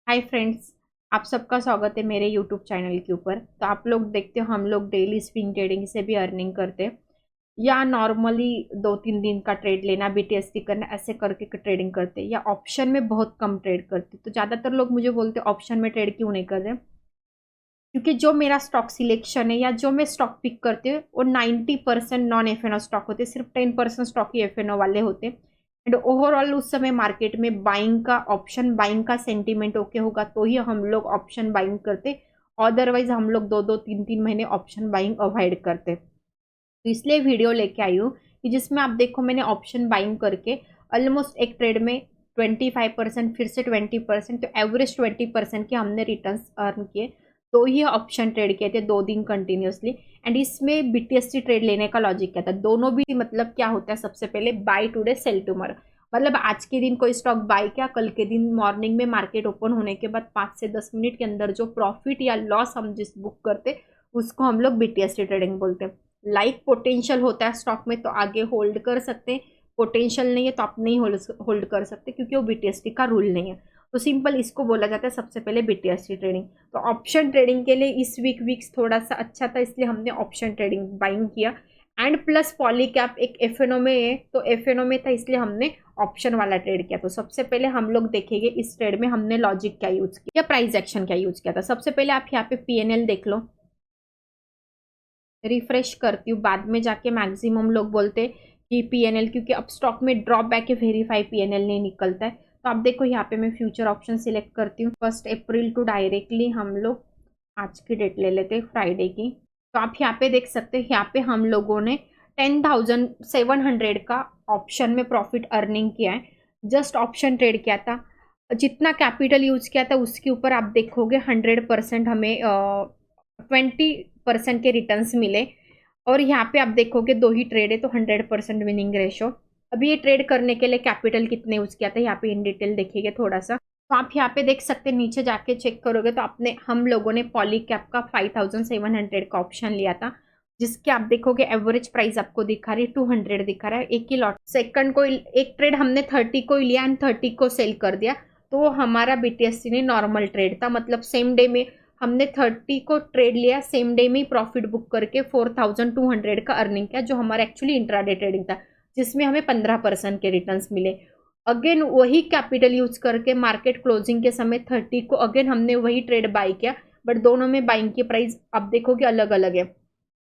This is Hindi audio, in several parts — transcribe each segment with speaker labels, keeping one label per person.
Speaker 1: Hi friends. आप सबका स्वागत है मेरे यूट्यूब चैनल के ऊपर। तो आप लोग देखते हो हम लोग डेली स्विंग ट्रेडिंग से भी अर्निंग करते हैं या नॉर्मली 2-3 दिन का ट्रेड लेना बीटीएसटी करना ऐसे करके ट्रेडिंग करते हैं या ऑप्शन में बहुत कम ट्रेड करते हैं। तो ज़्यादातर लोग मुझे बोलते हैं ऑप्शन में ट्रेड क्यों नहीं कर रहे, क्योंकि जो मेरा स्टॉक सिलेक्शन है या जो मैं स्टॉक पिक करती हूँ वो 90% नॉन एफएनओ स्टॉक होते हैं, सिर्फ 10% स्टॉक ही एफएनओ वाले होते हैं। एंड ओवरऑल उस समय मार्केट में बाइंग का ऑप्शन बाइंग का सेंटीमेंट ओके होगा तो ही हम लोग ऑप्शन बाइंग करते, अदरवाइज हम लोग 2-2 3-3 महीने ऑप्शन बाइंग अवॉइड करते। तो इसलिए वीडियो लेके आई हूँ कि जिसमें आप देखो मैंने ऑप्शन बाइंग करके ऑलमोस्ट एक ट्रेड में 25%, फिर से 20%, तो एवरेज 20% के हमने रिटर्न्स अर्न किए। तो ही ऑप्शन ट्रेड किए थे 2 दिन कंटिन्यूसली। एंड इसमें बीटीएसटी ट्रेड लेने का लॉजिक क्या था, दोनों भी मतलब क्या होता है, सबसे पहले बाय टुडे सेल टुमारो, मतलब आज के दिन कोई स्टॉक बाय किया, कल के दिन मॉर्निंग में मार्केट ओपन होने के बाद 5 से 10 मिनट के अंदर जो प्रॉफिट या लॉस हम जिस बुक करते उसको हम लोग बीटीएसटी ट्रेडिंग बोलते हैं। लाइक पोटेंशियल होता है स्टॉक में तो आगे होल्ड कर सकते हैं, पोटेंशियल नहीं है तो आप नहीं होल्ड कर सकते क्योंकि वो बीटीएसटी का रूल नहीं है। तो सिंपल इसको बोला जाता है सबसे पहले बीटीएसटी ट्रेडिंग। तो ऑप्शन ट्रेडिंग के लिए इस वीक्स थोड़ा सा अच्छा था, इसलिए हमने ऑप्शन ट्रेडिंग बाइंग किया। एंड प्लस पॉलीकैप एक एफएनओ में है तो एफएनओ में था इसलिए हमने ऑप्शन वाला ट्रेड किया। तो सबसे पहले हम लोग देखेंगे इस ट्रेड में हमने लॉजिक क्या यूज किया या प्राइस एक्शन क्या यूज किया था। सबसे पहले आप यहाँ पे पीएनएल देख लो, रिफ्रेश करती हूँ, बाद में जाके मैक्सिमम लोग बोलते हैं कि पीएनएल, क्योंकि अब स्टॉक में ड्रॉप बैक है वेरीफाई पीएनएल नहीं निकलता है। तो आप देखो यहाँ पे मैं फ्यूचर ऑप्शन सिलेक्ट करती हूँ 1 अप्रैल टू डायरेक्टली हम लोग आज की डेट ले लेते हैं फ्राइडे की। तो आप यहाँ पे देख सकते हैं यहाँ पे हम लोगों ने 10,700 का ऑप्शन में प्रॉफिट अर्निंग किया है। जस्ट ऑप्शन ट्रेड किया था, जितना कैपिटल यूज किया था उसके ऊपर आप देखोगे 100% हमें 20% के रिटर्न्स मिले। और यहाँ पे आप देखोगे 2 ही ट्रेड है तो 100% विनिंग रेशो। अभी ये ट्रेड करने के लिए कैपिटल कितने यूज किया था यहाँ पे इन डिटेल देखिएगा थोड़ा सा। तो आप यहाँ पे देख सकते हैं, नीचे जाके चेक करोगे तो आपने हम लोगों ने पॉलीकैप का 5,700 का ऑप्शन लिया था, जिसके आप देखोगे एवरेज प्राइस आपको दिखा रही है 200 दिखा रहा है एक ही लॉट। सेकंड को एक ट्रेड हमने 30 को लिया एंड 30 को सेल कर दिया, तो हमारा बीटीएससी ने नॉर्मल ट्रेड था, मतलब सेम डे में हमने 30 को ट्रेड लिया, सेम डे में प्रॉफिट बुक करके 4,200 का अर्निंग किया, जो हमारा एक्चुअली इंट्राडे ट्रेडिंग था जिसमें हमें 15% के रिटर्न्स मिले। अगेन वही कैपिटल यूज करके मार्केट क्लोजिंग के समय 30 को अगेन हमने वही ट्रेड बाई किया, बट दोनों में बाइंग की प्राइस आप देखोगे अलग अलग है।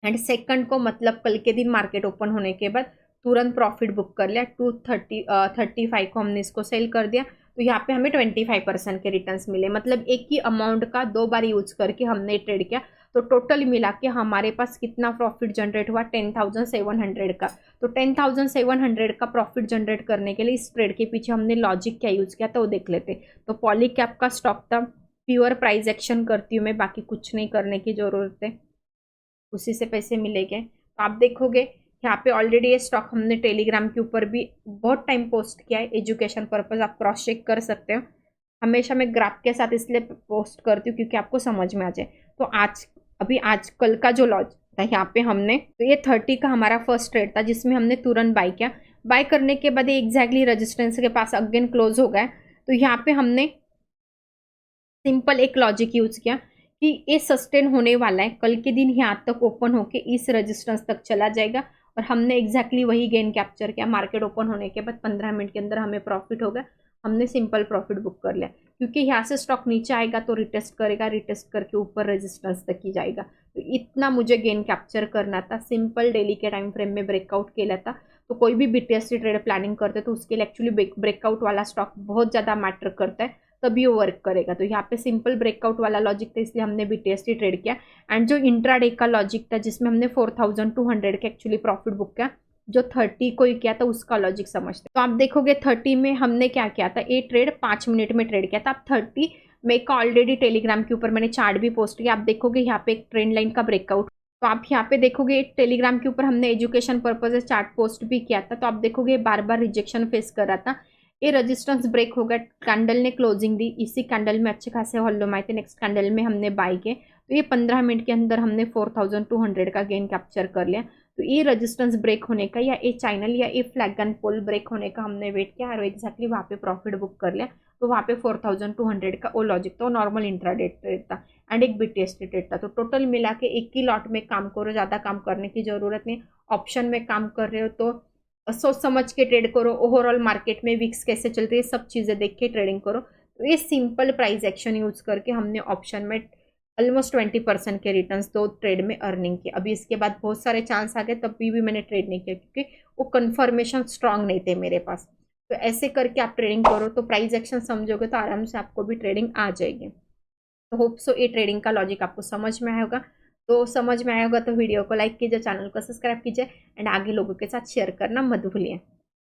Speaker 1: एंड सेकंड को मतलब कल के दिन मार्केट ओपन होने के बाद तुरंत प्रॉफिट बुक कर लिया, 235 को हमने इसको सेल कर दिया, तो यहाँ पे हमें 25% के रिटर्न्स मिले, मतलब एक ही अमाउंट का 2 बार यूज करके हमने ट्रेड किया। तो टोटल मिला के हमारे पास कितना प्रॉफिट जनरेट हुआ 10,700 का। तो 10,700 का प्रॉफिट जनरेट करने के लिए इस ट्रेड के पीछे हमने लॉजिक क्या यूज किया था वो देख लेते। तो पॉलीकैप का स्टॉक था, प्योर प्राइस एक्शन करती हूँ मैं, बाकी कुछ नहीं करने की जरूरत है, उसी से पैसे मिलेंगे। तो आप देखोगे यहाँ पे ऑलरेडी ये स्टॉक हमने टेलीग्राम के ऊपर भी बहुत टाइम पोस्ट किया है, एजुकेशन पर्पज आप क्रॉस चेक कर सकते हो। हमेशा मैं ग्राफ के साथ इसलिए पोस्ट करती हूँ क्योंकि आपको समझ में आ जाए। तो आज कल का जो लॉज था यहाँ पे हमने, तो ये 30 का हमारा फर्स्ट ट्रेड था जिसमें हमने तुरंत बाय किया। बाय करने के बाद ये एग्जैक्टली रेजिस्टेंस के पास अगेन क्लोज हो गया। तो यहाँ पे हमने सिंपल एक लॉजिक यूज किया कि ये सस्टेन होने वाला है, कल के दिन यहाँ तक ओपन होके इस रेजिस्टेंस तक चला जाएगा, और हमने एग्जैक्टली वही गेन कैप्चर किया। मार्केट ओपन होने के बाद 15 मिनट के अंदर हमें प्रॉफिट होगा, हमने सिंपल प्रॉफिट बुक कर लिया, क्योंकि यहाँ से स्टॉक नीचे आएगा तो रिटेस्ट करेगा, रिटेस्ट करके ऊपर रेजिस्टेंस तक ही जाएगा। तो इतना मुझे गेन कैप्चर करना था, सिंपल डेली के टाइम फ्रेम में ब्रेकआउट केला था। तो कोई भी बीटीएसटी ट्रेड प्लानिंग करते तो उसके लिए एक्चुअली ब्रेकआउट वाला स्टॉक बहुत ज़्यादा मैटर करता है, तभी वो वर्क करेगा। तो यहाँ पे सिंपल ब्रेकआउट वाला लॉजिक था इसलिए हमने बीटीएसटी ट्रेड किया। एंड जो इंट्राडे का लॉजिक था जिसमें हमने 4,200 के एक्चुअली प्रॉफिट बुक किया, जो 30 को ही किया था उसका लॉजिक समझते। तो आप देखोगे 30 में हमने क्या किया था, ये ट्रेड 5 मिनट में ट्रेड किया था। आप 30 में का ऑलरेडी टेलीग्राम के ऊपर मैंने चार्ट भी पोस्ट किया, आप देखोगे यहाँ पे एक ट्रेंड लाइन का ब्रेकआउट। तो आप यहाँ पे देखोगे टेलीग्राम के ऊपर हमने एजुकेशन पर्पज से चार्ट पोस्ट भी किया था। तो आप देखोगे बार बार रिजेक्शन फेस कर रहा था, ये रेजिस्टेंस ब्रेक हो गया, कैंडल ने क्लोजिंग दी, इसी कैंडल में अच्छे खासे वॉल्यूम आए थे, नेक्स्ट कैंडल में हमने बाई किए। तो ये 15 मिनट के अंदर हमने 4,200 का गेन कैप्चर कर लिया। तो तो ये रेजिस्टेंस ब्रेक होने का या ये चैनल या ये फ्लैग एंड पोल ब्रेक होने का हमने वेट किया और एग्जैक्टली वहाँ पे प्रॉफिट बुक कर लिया। तो वहाँ पे 4200 का वो लॉजिक था, वो नॉर्मल इंट्राडे ट्रेड था एंड एक बीटीएसटी ट्रेड था। तो टोटल मिला के एक ही लॉट में काम करो, ज़्यादा काम करने की ज़रूरत नहीं। ऑप्शन में काम कर रहे हो तो सोच समझ के ट्रेड करो, ओवरऑल मार्केट में विक्स कैसे चल रही है सब चीज़ें देख के ट्रेडिंग करो। तो ये सिंपल प्राइस एक्शन यूज करके हमने ऑप्शन में ऑलमोस्ट 20% के रिटर्न्स 2 ट्रेड में अर्निंग की। अभी इसके बाद बहुत सारे चांस आ गए, तब भी मैंने ट्रेड नहीं किया क्योंकि वो कंफर्मेशन स्ट्रांग नहीं थे मेरे पास। तो ऐसे करके आप ट्रेडिंग करो तो प्राइस एक्शन समझोगे तो आराम से आपको भी ट्रेडिंग आ जाएगी। तो होप सो ये ट्रेडिंग का लॉजिक आपको समझ में आया होगा। तो समझ में आया होगा तो वीडियो को लाइक कीजिए, चैनल को सब्सक्राइब कीजिए एंड आगे लोगों के साथ शेयर करना मत भूलिए।